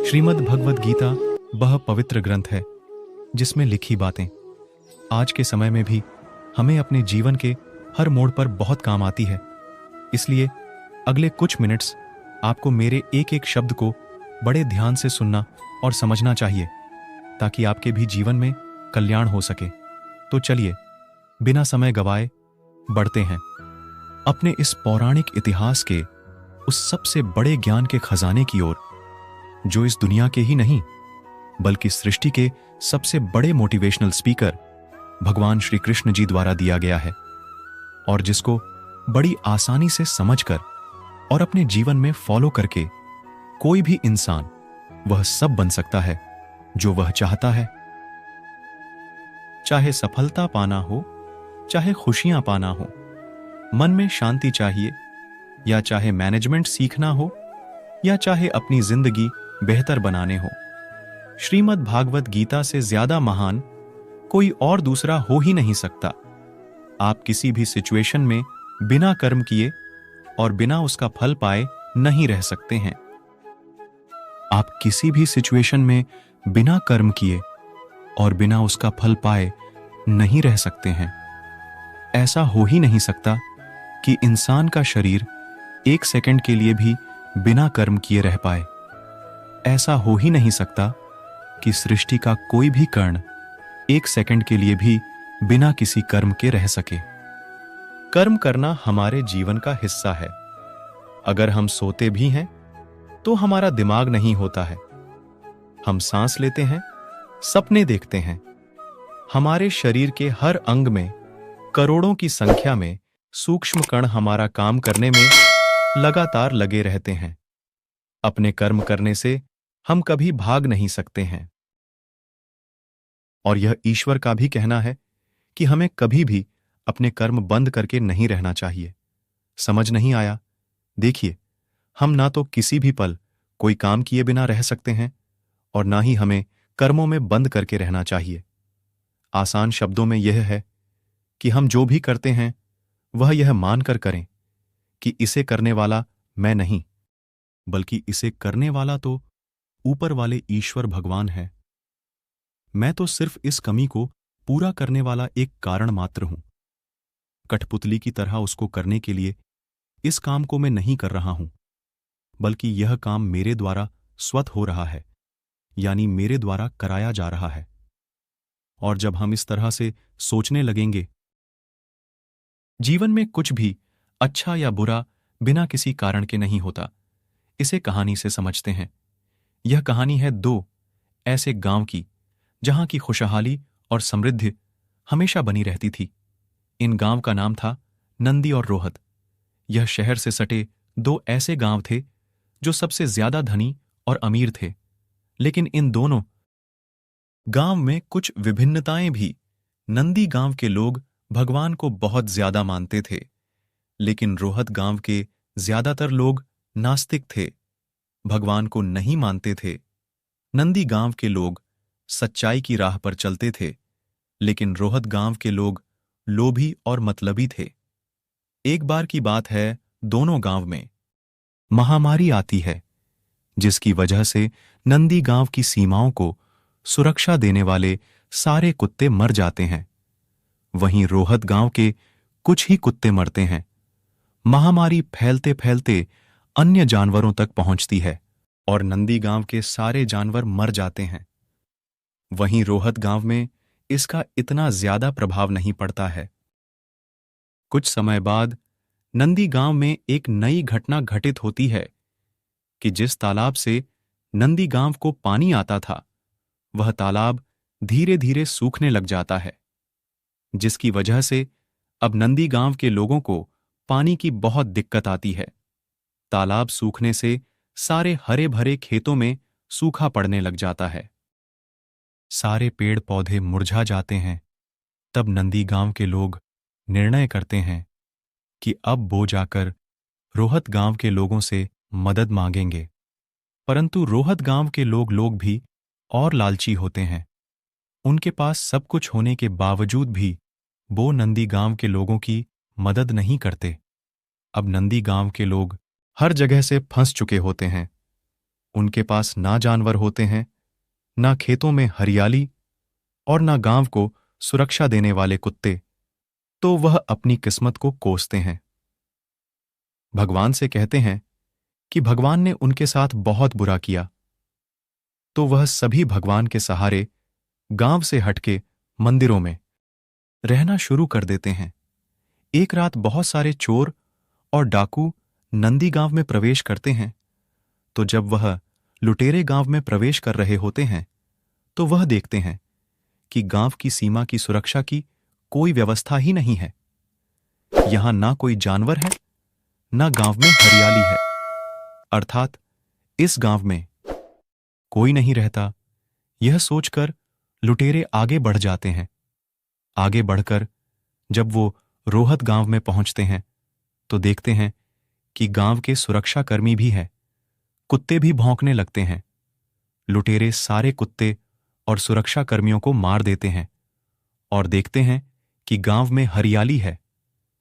श्रीमद् भगवद गीता वह पवित्र ग्रंथ है जिसमें लिखी बातें आज के समय में भी हमें अपने जीवन के हर मोड़ पर बहुत काम आती है। इसलिए अगले कुछ मिनट्स आपको मेरे एक एक शब्द को बड़े ध्यान से सुनना और समझना चाहिए ताकि आपके भी जीवन में कल्याण हो सके। तो चलिए बिना समय गवाए बढ़ते हैं अपने इस पौराणिक इतिहास के उस सबसे बड़े ज्ञान के खजाने की ओर जो इस दुनिया के ही नहीं बल्कि सृष्टि के सबसे बड़े मोटिवेशनल स्पीकर भगवान श्री कृष्ण जी द्वारा दिया गया है और जिसको बड़ी आसानी से समझकर और अपने जीवन में फॉलो करके कोई भी इंसान वह सब बन सकता है जो वह चाहता है। चाहे सफलता पाना हो, चाहे खुशियां पाना हो, मन में शांति चाहिए, या चाहे मैनेजमेंट सीखना हो, या चाहे अपनी जिंदगी बेहतर बनाने हो, श्रीमद् भागवत गीता से ज्यादा महान कोई और दूसरा हो ही नहीं सकता। आप किसी भी सिचुएशन में बिना कर्म किए और बिना उसका फल पाए नहीं रह सकते हैं। आप किसी भी सिचुएशन में बिना कर्म किए और बिना उसका फल पाए नहीं रह सकते हैं। ऐसा हो ही नहीं सकता कि इंसान का शरीर एक सेकंड के लिए भी बिना कर्म किए रह पाए। ऐसा हो ही नहीं सकता कि सृष्टि का कोई भी कण एक सेकंड के लिए भी बिना किसी कर्म के रह सके। कर्म करना हमारे जीवन का हिस्सा है। अगर हम सोते भी हैं तो हमारा दिमाग नहीं होता है। हम सांस लेते हैं, सपने देखते हैं। हमारे शरीर के हर अंग में करोड़ों की संख्या में सूक्ष्म कण हमारा काम करने में लगातार लगे रहते हैं। अपने कर्म करने से हम कभी भाग नहीं सकते हैं और यह ईश्वर का भी कहना है कि हमें कभी भी अपने कर्म बंद करके नहीं रहना चाहिए। समझ नहीं आया? देखिए, हम ना तो किसी भी पल कोई काम किए बिना रह सकते हैं और ना ही हमें कर्मों में बंद करके रहना चाहिए। आसान शब्दों में यह है कि हम जो भी करते हैं वह यह मानकर करें कि इसे करने वाला मैं नहीं, बल्कि इसे करने वाला तो ऊपर वाले ईश्वर भगवान है। मैं तो सिर्फ इस कमी को पूरा करने वाला एक कारण मात्र हूं। कठपुतली की तरह उसको करने के लिए इस काम को मैं नहीं कर रहा हूं, बल्कि यह काम मेरे द्वारा स्वतः हो रहा है, यानी मेरे द्वारा कराया जा रहा है। और जब हम इस तरह से सोचने लगेंगे, जीवन में कुछ भी अच्छा या बुरा बिना किसी कारण के नहीं होता। इसे कहानी से समझते हैं। यह कहानी है दो ऐसे गांव की जहां की खुशहाली और समृद्धि हमेशा बनी रहती थी। इन गांव का नाम था नंदी और रोहत। यह शहर से सटे दो ऐसे गांव थे जो सबसे ज्यादा धनी और अमीर थे। लेकिन इन दोनों गांव में कुछ विभिन्नताएं भी। नंदी गांव के लोग भगवान को बहुत ज्यादा मानते थे, लेकिन रोहत गांव के ज्यादातर लोग नास्तिक थे, भगवान को नहीं मानते थे। नंदी गांव के लोग सच्चाई की राह पर चलते थे, लेकिन रोहत गांव के लोग लोभी और मतलबी थे। एक बार की बात है, दोनों गांव में महामारी आती है, जिसकी वजह से नंदी गांव की सीमाओं को सुरक्षा देने वाले सारे कुत्ते मर जाते हैं। वहीं रोहत गांव के कुछ ही कुत्ते मरते हैं। महामारी फैलते फैलते अन्य जानवरों तक पहुंचती है और नंदी गांव के सारे जानवर मर जाते हैं। वहीं रोहत गांव में इसका इतना ज्यादा प्रभाव नहीं पड़ता है। कुछ समय बाद नंदी गांव में एक नई घटना घटित होती है कि जिस तालाब से नंदी गांव को पानी आता था, वह तालाब धीरे धीरे सूखने लग जाता है, जिसकी वजह से अब नंदी गांव के लोगों को पानी की बहुत दिक्कत आती है। तालाब सूखने से सारे हरे भरे खेतों में सूखा पड़ने लग जाता है। सारे पेड़ पौधे मुरझा जाते हैं। तब नंदी गांव के लोग निर्णय करते हैं कि अब वो जाकर रोहत गांव के लोगों से मदद मांगेंगे। परंतु रोहत गांव के लोग भी और लालची होते हैं। उनके पास सब कुछ होने के बावजूद भी वो नंदी गांव के लोगों की मदद नहीं करते। अब नंदी गांव के लोग हर जगह से फंस चुके होते हैं। उनके पास ना जानवर होते हैं, ना खेतों में हरियाली और ना गांव को सुरक्षा देने वाले कुत्ते। तो वह अपनी किस्मत को कोसते हैं। भगवान से कहते हैं कि भगवान ने उनके साथ बहुत बुरा किया। तो वह सभी भगवान के सहारे गांव से हटके मंदिरों में रहना शुरू कर देते हैं। एक रात बहुत सारे चोर और डाकू नंदी गांव में प्रवेश करते हैं। तो जब वह लुटेरे गांव में प्रवेश कर रहे होते हैं, तो वह देखते हैं कि गांव की सीमा की सुरक्षा की कोई व्यवस्था ही नहीं है। यहां ना कोई जानवर है, ना गांव में हरियाली है, अर्थात इस गांव में कोई नहीं रहता। यह सोचकर लुटेरे आगे बढ़ जाते हैं। आगे बढ़कर जब वो रोहत गांव में पहुंचते हैं, तो देखते हैं कि गांव के सुरक्षाकर्मी भी है। कुत्ते भी भौंकने लगते हैं। लुटेरे सारे कुत्ते और सुरक्षाकर्मियों को मार देते हैं और देखते हैं कि गांव में हरियाली है,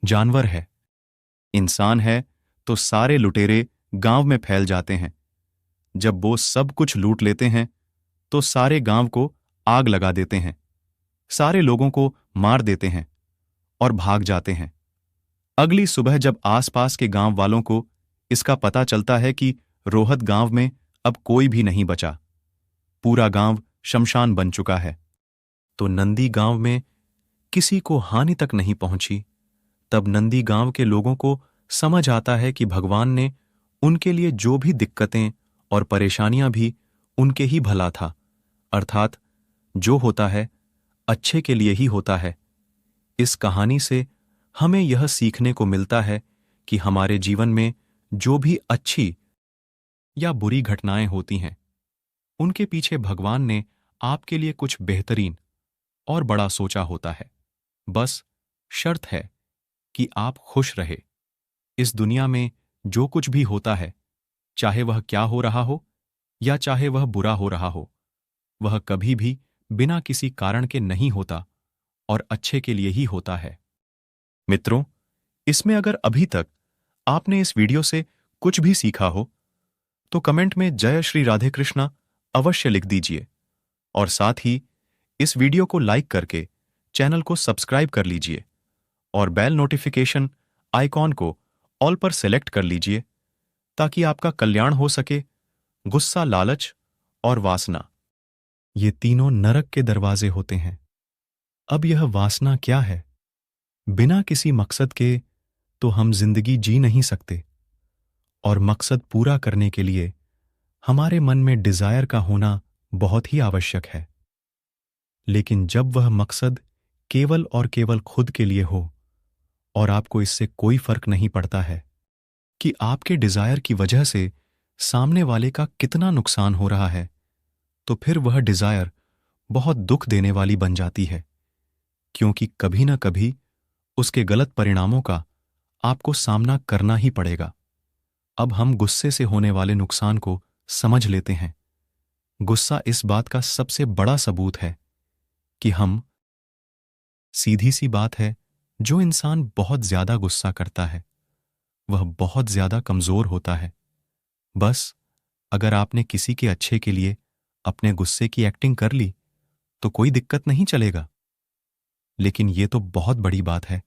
जानवर है, इंसान है। तो सारे लुटेरे गांव में फैल जाते हैं। जब वो सब कुछ लूट लेते हैं, तो सारे गांव को आग लगा देते हैं, सारे लोगों को मार देते हैं और भाग जाते हैं। अगली सुबह जब आसपास के गांव वालों को इसका पता चलता है कि रोहत गांव में अब कोई भी नहीं बचा, पूरा गांव शमशान बन चुका है, तो नंदी गांव में किसी को हानि तक नहीं पहुंची। तब नंदी गांव के लोगों को समझ आता है कि भगवान ने उनके लिए जो भी दिक्कतें और परेशानियां भी उनके ही भला था, अर्थात जो होता है अच्छे के लिए ही होता है। इस कहानी से हमें यह सीखने को मिलता है कि हमारे जीवन में जो भी अच्छी या बुरी घटनाएं होती हैं, उनके पीछे भगवान ने आपके लिए कुछ बेहतरीन और बड़ा सोचा होता है। बस शर्त है कि आप खुश रहे। इस दुनिया में जो कुछ भी होता है, चाहे वह क्या हो रहा हो या चाहे वह बुरा हो रहा हो, वह कभी भी बिना किसी कारण के नहीं होता और अच्छे के लिए ही होता है। मित्रों, इसमें अगर अभी तक आपने इस वीडियो से कुछ भी सीखा हो, तो कमेंट में जय श्री राधे कृष्णा अवश्य लिख दीजिए और साथ ही इस वीडियो को लाइक करके चैनल को सब्सक्राइब कर लीजिए और बेल नोटिफिकेशन आइकॉन को ऑल पर सेलेक्ट कर लीजिए, ताकि आपका कल्याण हो सके। गुस्सा, लालच और वासना, ये तीनों नरक के दरवाजे होते हैं। अब यह वासना क्या है? बिना किसी मकसद के तो हम जिंदगी जी नहीं सकते, और मकसद पूरा करने के लिए हमारे मन में डिजायर का होना बहुत ही आवश्यक है। लेकिन जब वह मकसद केवल और केवल खुद के लिए हो और आपको इससे कोई फर्क नहीं पड़ता है कि आपके डिजायर की वजह से सामने वाले का कितना नुकसान हो रहा है, तो फिर वह डिजायर बहुत दुख देने वाली बन जाती है, क्योंकि कभी ना कभी उसके गलत परिणामों का आपको सामना करना ही पड़ेगा। अब हम गुस्से से होने वाले नुकसान को समझ लेते हैं। गुस्सा इस बात का सबसे बड़ा सबूत है कि हम, सीधी सी बात है, जो इंसान बहुत ज्यादा गुस्सा करता है वह बहुत ज्यादा कमजोर होता है। बस अगर आपने किसी के अच्छे के लिए अपने गुस्से की एक्टिंग कर ली तो कोई दिक्कत नहीं चलेगा। लेकिन यह तो बहुत बड़ी बात है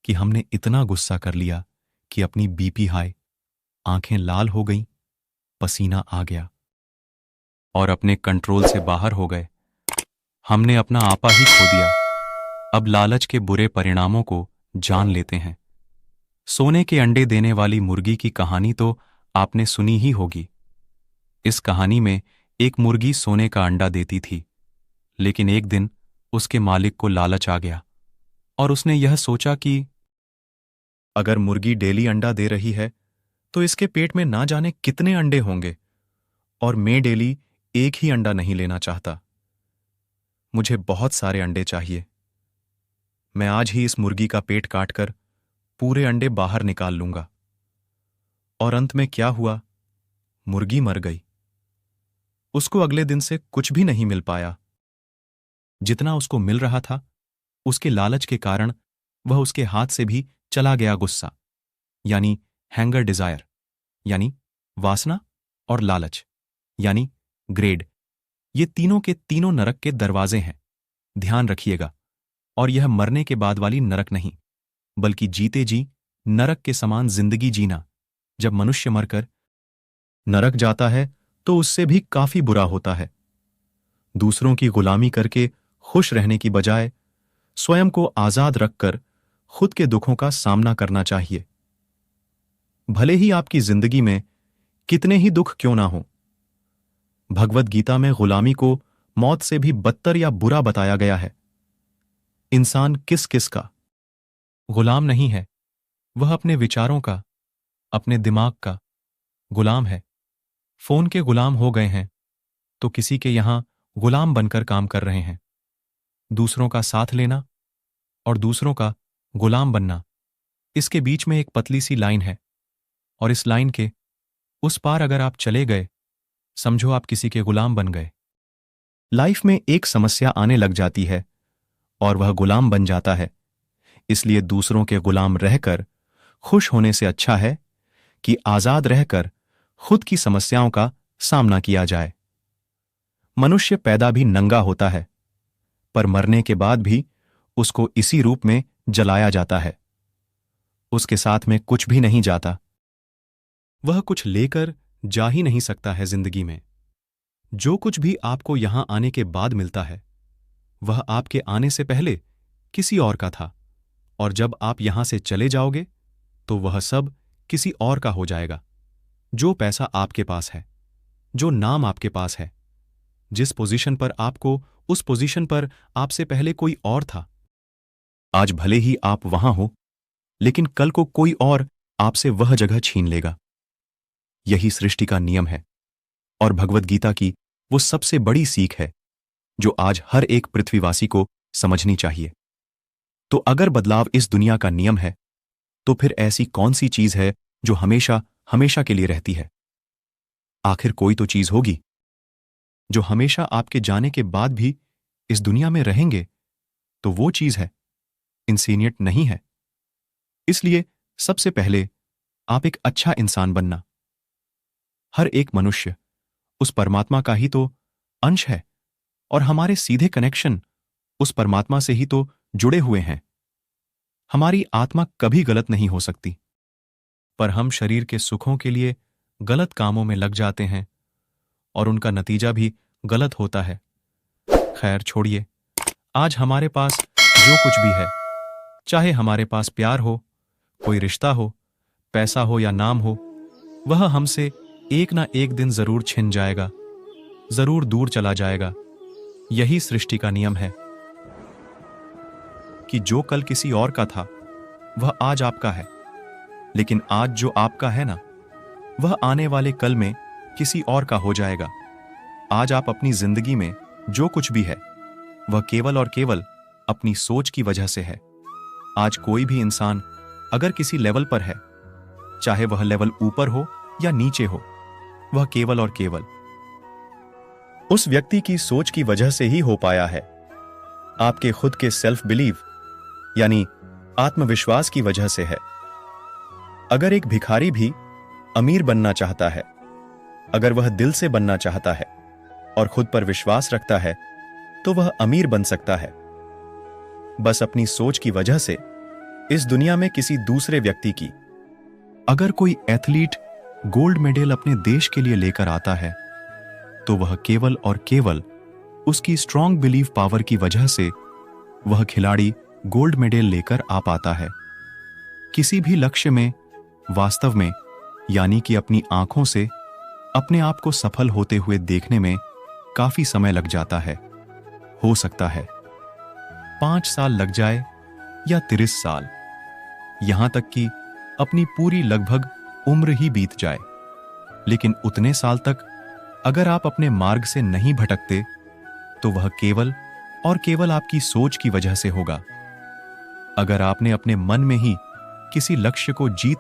कि हमने इतना गुस्सा कर लिया कि अपनी बीपी हाई, आंखें लाल हो गईं, पसीना आ गया और अपने कंट्रोल से बाहर हो गए। हमने अपना आपा ही खो दिया। अब लालच के बुरे परिणामों को जान लेते हैं। सोने के अंडे देने वाली मुर्गी की कहानी तो आपने सुनी ही होगी। इस कहानी में एक मुर्गी सोने का अंडा देती थी, लेकिन एक दिन उसके मालिक को लालच आ गया और उसने यह सोचा कि अगर मुर्गी डेली अंडा दे रही है तो इसके पेट में ना जाने कितने अंडे होंगे, और मैं डेली एक ही अंडा नहीं लेना चाहता। मुझे बहुत सारे अंडे चाहिए। मैं आज ही इस मुर्गी का पेट काटकर पूरे अंडे बाहर निकाल लूंगा। और अंत में क्या हुआ? मुर्गी मर गई। उसको अगले दिन से कुछ भी नहीं मिल पाया। जितना उसको मिल रहा था, उसके लालच के कारण वह उसके हाथ से भी चला गया गुस्सा, यानी हैंगर डिजायर। यानी वासना, और लालच यानी ग्रेड, ये तीनों के तीनों नरक के दरवाजे हैं। ध्यान रखिएगा। और यह मरने के बाद वाली नरक नहीं, बल्कि जीते जी नरक के समान जिंदगी जीना। जब मनुष्य मरकर नरक जाता है तो उससे भी काफी बुरा होता है। दूसरों की गुलामी करके खुश रहने की बजाय स्वयं को आजाद रखकर खुद के दुखों का सामना करना चाहिए। भले ही आपकी जिंदगी में कितने ही दुख क्यों ना हो। भगवद गीता में गुलामी को मौत से भी बदतर या बुरा बताया गया है। इंसान किस किस का गुलाम नहीं है, वह अपने विचारों का, अपने दिमाग का गुलाम है। फोन के गुलाम हो गए हैं तो किसी के यहां गुलाम बनकर काम कर रहे हैं। दूसरों का साथ लेना और दूसरों का गुलाम बनना, इसके बीच में एक पतली सी लाइन है, और इस लाइन के उस पार अगर आप चले गए, समझो आप किसी के गुलाम बन गए। लाइफ में एक समस्या आने लग जाती है और वह गुलाम बन जाता है। इसलिए दूसरों के गुलाम रहकर खुश होने से अच्छा है कि आजाद रहकर खुद की समस्याओं का सामना किया जाए। मनुष्य पैदा भी नंगा होता है, पर मरने के बाद भी उसको इसी रूप में जलाया जाता है। उसके साथ में कुछ भी नहीं जाता। वह कुछ लेकर जा ही नहीं सकता है जिंदगी में। जो कुछ भी आपको यहां आने के बाद मिलता है, वह आपके आने से पहले किसी और का था, और जब आप यहां से चले जाओगे तो वह सब किसी और का हो जाएगा। जो पैसा आपके पास है, जो नाम आपके पास है, जिस पोजीशन पर आपको, उस पोजीशन पर आपसे पहले कोई और था। आज भले ही आप वहां हो, लेकिन कल को कोई और आपसे वह जगह छीन लेगा। यही सृष्टि का नियम है, और भगवद गीता की वो सबसे बड़ी सीख है जो आज हर एक पृथ्वीवासी को समझनी चाहिए। तो अगर बदलाव इस दुनिया का नियम है, तो फिर ऐसी कौन सी चीज है जो हमेशा हमेशा के लिए रहती है? आखिर कोई तो चीज होगी जो हमेशा आपके जाने के बाद भी इस दुनिया में रहेंगे। तो वो चीज है इंसीनियट नहीं है। इसलिए सबसे पहले आप एक अच्छा इंसान बनना। हर एक मनुष्य उस परमात्मा का ही तो अंश है, और हमारे सीधे कनेक्शन उस परमात्मा से ही तो जुड़े हुए हैं। हमारी आत्मा कभी गलत नहीं हो सकती, पर हम शरीर के सुखों के लिए गलत कामों में लग जाते हैं, और उनका नतीजा भी गलत होता है। खैर छोड़िए, आज हमारे पास जो कुछ भी है, चाहे हमारे पास प्यार हो, कोई रिश्ता हो, पैसा हो या नाम हो, वह हमसे एक ना एक दिन जरूर छिन जाएगा, जरूर दूर चला जाएगा। यही सृष्टि का नियम है कि जो कल किसी और का था, वह आज आपका है। लेकिन आज जो आपका है ना, वह आने वाले कल में किसी और का हो जाएगा। आज आप अपनी जिंदगी में जो कुछ भी है, वह केवल और केवल अपनी सोच की वजह से है। आज कोई भी इंसान अगर किसी लेवल पर है, चाहे वह लेवल ऊपर हो या नीचे हो, वह केवल और केवल उस व्यक्ति की सोच की वजह से ही हो पाया है। आपके खुद के सेल्फ बिलीव यानी आत्मविश्वास की वजह से है। अगर एक भिखारी भी अमीर बनना चाहता है, अगर वह दिल से बनना चाहता है और खुद पर विश्वास रखता है, तो वह अमीर बन सकता है। बस अपनी सोच की वजह से इस दुनिया में किसी दूसरे व्यक्ति की। अगर कोई एथलीट गोल्ड मेडल अपने देश के लिए लेकर आता है, तो वह केवल और केवल उसकी स्ट्रॉन्ग बिलीव पावर की वजह से वह खिलाड़ी गोल्ड मेडल लेकर आ पाता है। किसी भी लक्ष्य में वास्तव में यानी कि अपनी आंखों से अपने आप को सफल होते हुए देखने में काफी समय लग जाता है। हो सकता है 5 साल लग जाए या 30 साल, यहां तक कि अपनी पूरी लगभग उम्र ही बीत जाए। लेकिन उतने साल तक अगर आप अपने मार्ग से नहीं भटकते, तो वह केवल और केवल आपकी सोच की वजह से होगा। अगर आपने अपने मन में ही किसी लक्ष्य को जीत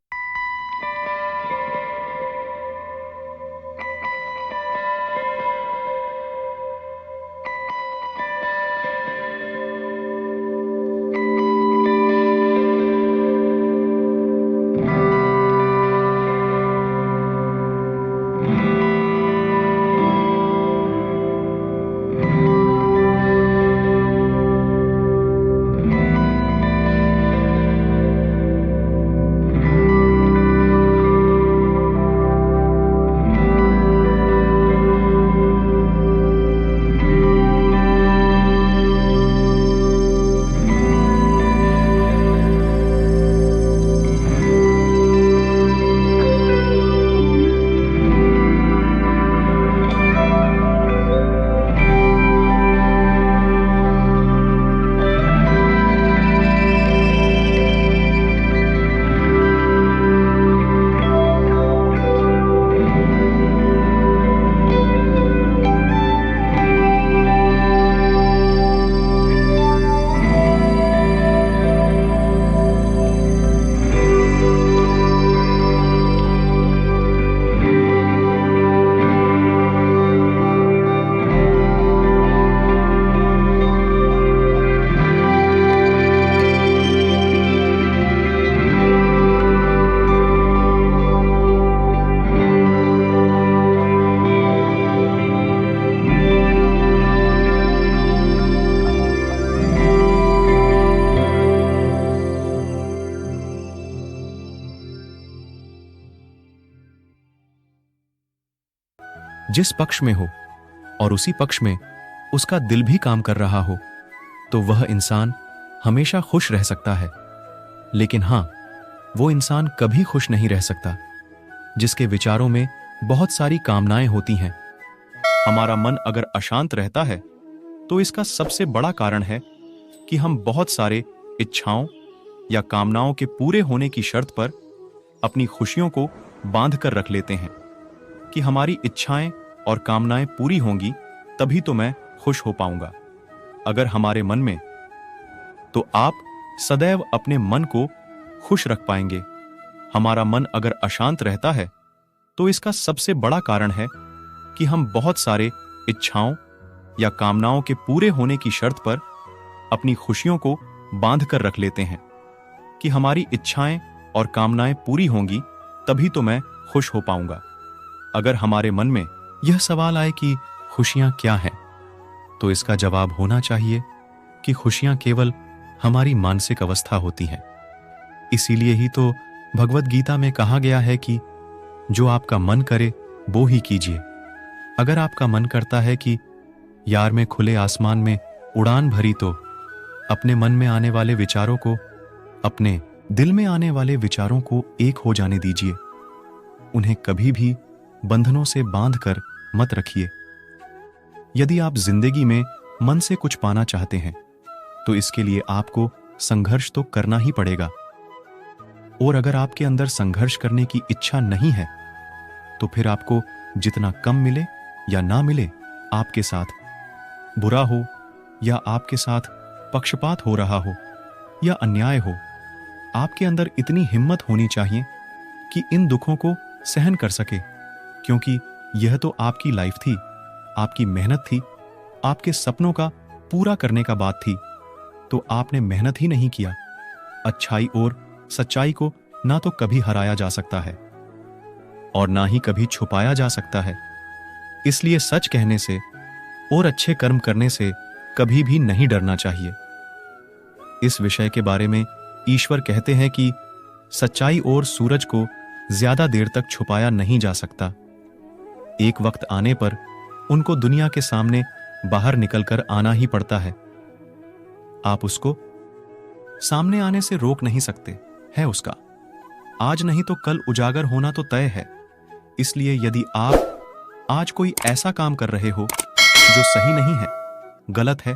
जिस पक्ष में हो और उसी पक्ष में उसका दिल भी काम कर रहा हो, तो वह इंसान हमेशा खुश रह सकता है। लेकिन हां, वो इंसान कभी खुश नहीं रह सकता जिसके विचारों में बहुत सारी कामनाएं होती हैं। हमारा मन अगर अशांत रहता है तो इसका सबसे बड़ा कारण है कि हम बहुत सारे इच्छाओं या कामनाओं के पूरे होने की शर्त पर अपनी खुशियों को बांध कर रख लेते हैं कि हमारी इच्छाएं और कामनाएं पूरी होंगी तभी तो मैं खुश हो पाऊंगा। अगर हमारे मन में, तो आप सदैव अपने मन को खुश रख पाएंगे। हमारा मन अगर अशांत रहता है तो इसका सबसे बड़ा कारण है कि हम बहुत सारे इच्छाओं या कामनाओं के पूरे होने की शर्त पर अपनी खुशियों को बांध कर रख लेते हैं कि हमारी इच्छाएं और कामनाएं पूरी होंगी तभी तो मैं खुश हो पाऊंगा। अगर हमारे मन में यह सवाल आए कि खुशियां क्या हैं, तो इसका जवाब होना चाहिए कि खुशियां केवल हमारी मानसिक अवस्था होती हैं। इसीलिए ही तो भगवद गीता में कहा गया है कि जो आपका मन करे वो ही कीजिए। अगर आपका मन करता है कि यार मैं खुले आसमान में उड़ान भरी, तो अपने मन में आने वाले विचारों को, अपने दिल में आने वाले विचारों को एक हो जाने दीजिए। उन्हें कभी भी बंधनों से बांध कर मत रखिए। यदि आप जिंदगी में मन से कुछ पाना चाहते हैं तो इसके लिए आपको संघर्ष तो करना ही पड़ेगा। और अगर आपके अंदर संघर्ष करने की इच्छा नहीं है तो फिर आपको जितना कम मिले या ना मिले, आपके साथ बुरा हो या आपके साथ पक्षपात हो रहा हो या अन्याय हो, आपके अंदर इतनी हिम्मत होनी चाहिए कि इन दुखों को सहन कर सके, क्योंकि यह तो आपकी लाइफ थी, आपकी मेहनत थी, आपके सपनों का पूरा करने का बात थी। तो आपने मेहनत ही नहीं किया। अच्छाई और सच्चाई को ना तो कभी हराया जा सकता है और ना ही कभी छुपाया जा सकता है। इसलिए सच कहने से और अच्छे कर्म करने से कभी भी नहीं डरना चाहिए। इस विषय के बारे में ईश्वर कहते हैं कि सच्चाई और सूरज को ज्यादा देर तक छुपाया नहीं जा सकता। एक वक्त आने पर उनको दुनिया के सामने बाहर निकलकर आना ही पड़ता है। आप उसको सामने आने से रोक नहीं सकते है उसका। आज नहीं तो कल उजागर होना तो तय है। इसलिए यदि आप आज कोई ऐसा काम कर रहे हो जो सही नहीं है, गलत है,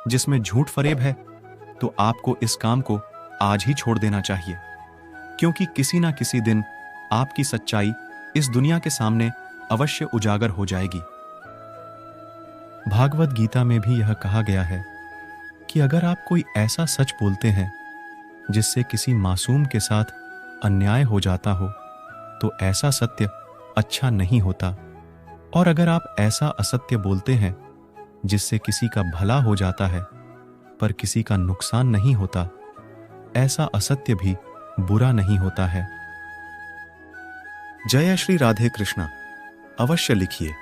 जिसमें झूठ फरेब है, तो आपको इस काम को आज ही छोड़ देना चाहिए, क्योंकि किसी ना किसी दिन आपकी सच्चाई इस दुनिया के सामने अवश्य उजागर हो जाएगी। भागवत गीता में भी यह कहा गया है कि अगर आप कोई ऐसा सच बोलते हैं जिससे किसी मासूम के साथ अन्याय हो जाता हो, तो ऐसा सत्य अच्छा नहीं होता। और अगर आप ऐसा असत्य बोलते हैं जिससे किसी का भला हो जाता है पर किसी का नुकसान नहीं होता, ऐसा असत्य भी बुरा नहीं होता है। जय श्री राधे कृष्णा। अवश्य लिखिए।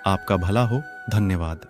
आपका भला हो। धन्यवाद।